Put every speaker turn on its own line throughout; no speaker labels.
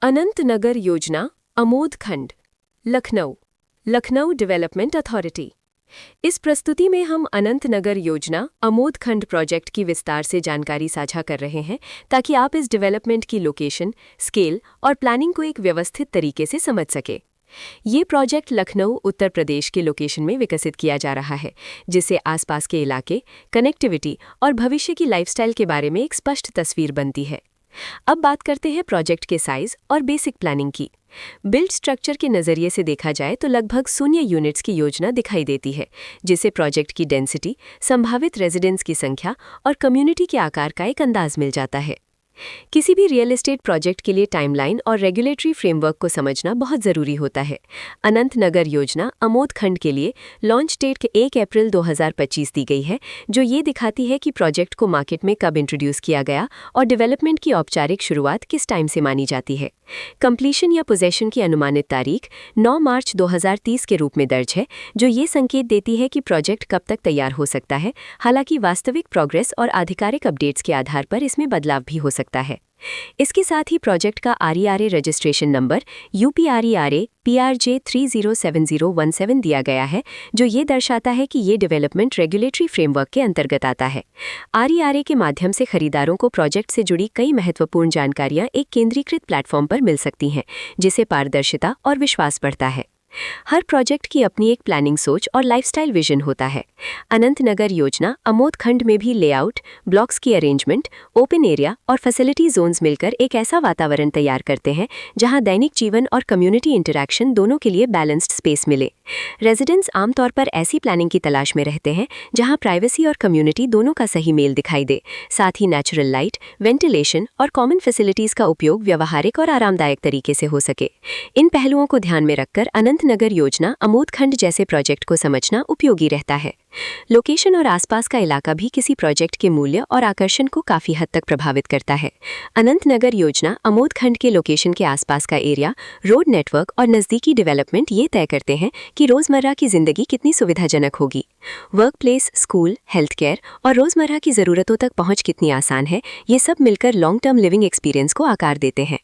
अनंत नगर योजना अमोद खंड Lucknow Lucknow development authority. इस प्रस्तुति में हम अनंत नगर योजना अमोद खंड प्रोजेक्ट की विस्तार से जानकारी साझा कर रहे हैं ताकि आप इस डेवलपमेंट की लोकेशन, स्केल और प्लानिंग को एक व्यवस्थित तरीके से समझ सके। ये प्रोजेक्ट लखनऊ, उत्तर प्रदेश के लोकेशन में विकसित किया जा रहा है, जिससे आसपास के इलाके, कनेक्टिविटी और भविष्य की लाइफस्टाइल के बारे में एक स्पष्ट तस्वीर बनती है। अब बात करते हैं प्रोजेक्ट के साइज और बेसिक प्लानिंग की। बिल्ड स्ट्रक्चर के नज़रिए से देखा जाए तो लगभग 0 यूनिट्स की योजना दिखाई देती है, जिससे प्रोजेक्ट की डेंसिटी, संभावित रेजिडेंट्स की संख्या और कम्युनिटी के आकार का एक अंदाज मिल जाता है। किसी भी रियल एस्टेट प्रोजेक्ट के लिए टाइमलाइन और रेगुलेटरी फ्रेमवर्क को समझना बहुत ज़रूरी होता है। अनंत नगर योजना अमोद खंड के लिए लॉन्च डेट 1 अप्रैल 2025 दी गई है, जो ये दिखाती है कि प्रोजेक्ट को मार्केट में कब इंट्रोड्यूस किया गया और डेवलपमेंट की औपचारिक शुरुआत किस टाइम से मानी जाती है। कंप्लीशन या पोजेशन की अनुमानित तारीख 9 मार्च 2030 के रूप में दर्ज है, जो ये संकेत देती है कि प्रोजेक्ट कब तक तैयार हो सकता है। हालांकि वास्तविक प्रोग्रेस और आधिकारिक अपडेट्स के आधार पर इसमें बदलाव भी हो सकता है। इसके साथ ही प्रोजेक्ट का RERA registration number UPRERA PRJ 307017 दिया गया है, जो ये दर्शाता है कि ये डेवलपमेंट रेगुलेटरी फ्रेमवर्क के अंतर्गत आता है। RERA के माध्यम से खरीदारों को प्रोजेक्ट से जुड़ी कई महत्वपूर्ण जानकारियां एक केंद्रीकृत प्लेटफॉर्म पर मिल सकती हैं, जिससे पारदर्शिता और विश्वास बढ़ता है। हर प्रोजेक्ट की अपनी एक प्लानिंग सोच और लाइफस्टाइल विजन होता है। अनंत नगर योजना अमोद खंड में भी लेआउट, ब्लॉक्स की अरेंजमेंट, ओपन एरिया और फैसिलिटी जोन्स मिलकर एक ऐसा वातावरण तैयार करते हैं जहां दैनिक जीवन और कम्युनिटी इंटरैक्शन दोनों के लिए बैलेंस्ड स्पेस मिले। रेजिडेंट्स आमतौर पर ऐसी प्लानिंग की तलाश में रहते हैं जहां प्राइवेसी और कम्युनिटी दोनों का सही मेल दिखाई दे, साथ ही नेचुरल लाइट, वेंटिलेशन और कॉमन फैसिलिटीज़ का उपयोग व्यवहारिक और आरामदायक तरीके से हो सके। इन पहलुओं को ध्यान में रखकर अनंत नगर योजना अमोद खंड जैसे प्रोजेक्ट को समझना उपयोगी रहता है। लोकेशन और आसपास का इलाका भी किसी प्रोजेक्ट के मूल्य और आकर्षण को काफी हद तक प्रभावित करता है। अनंत नगर योजना अमोद खंड के लोकेशन के आसपास का एरिया, रोड नेटवर्क और नज़दीकी डेवलपमेंट ये तय करते हैं कि रोज़मर्रा की जिंदगी कितनी सुविधाजनक होगी। Work place, school, health care और रोज़मर्रा की ज़रूरतों तक पहुँच कितनी आसान है, ये सब मिलकर लॉन्ग टर्म लिविंग एक्सपीरियंस को आकार देते हैं।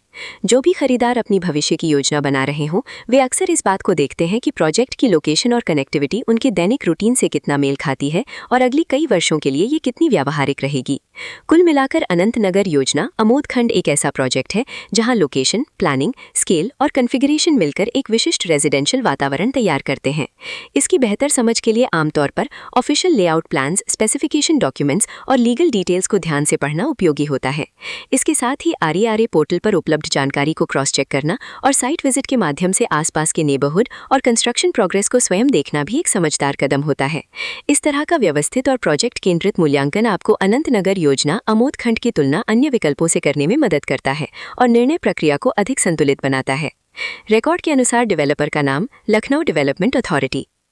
जो भी खरीदार अपनी भविष्य की योजना बना रहे हों, वे अक्सर इस बात को देखते हैं कि प्रोजेक्ट की लोकेशन और कनेक्टिविटी उनके दैनिक रूटीन से कितना मेल खाती है और अगली कई वर्षों के लिए ये कितनी व्यावहारिक रहेगी। कुल मिलाकर अनंत नगर योजना अमोद खंड एक ऐसा प्रोजेक्ट है जहां लोकेशन, प्लानिंग, स्केल और कॉन्फ़िगरेशन मिलकर एक विशिष्ट रेजिडेंशियल वातावरण तैयार करते हैं। इसकी बेहतर समझ के लिए आमतौर पर official layout plans, specification documents और लीगल डिटेल्स को ध्यान से पढ़ना उपयोगी होता है। इसके साथ ही RERA पोर्टल पर उपलब्ध जानकारी को क्रॉस चेक करना और साइट विजिट के माध्यम से आसपास के नेबरहुड और कंस्ट्रक्शन प्रोग्रेस को स्वयं देखना भी एक समझदार कदम होता है। इस तरह का व्यवस्थित और प्रोजेक्ट केंद्रित मूल्यांकन आपको अनंत नगर योजना अमोद खंड की तुलना अन्य विकल्पों से करने में मदद करता है और निर्णय प्रक्रिया को अधिक संतुलित बनाता है। रिकॉर्ड के अनुसार डेवलपर का नाम लखनऊ डेवलपमेंट अथॉरिटी।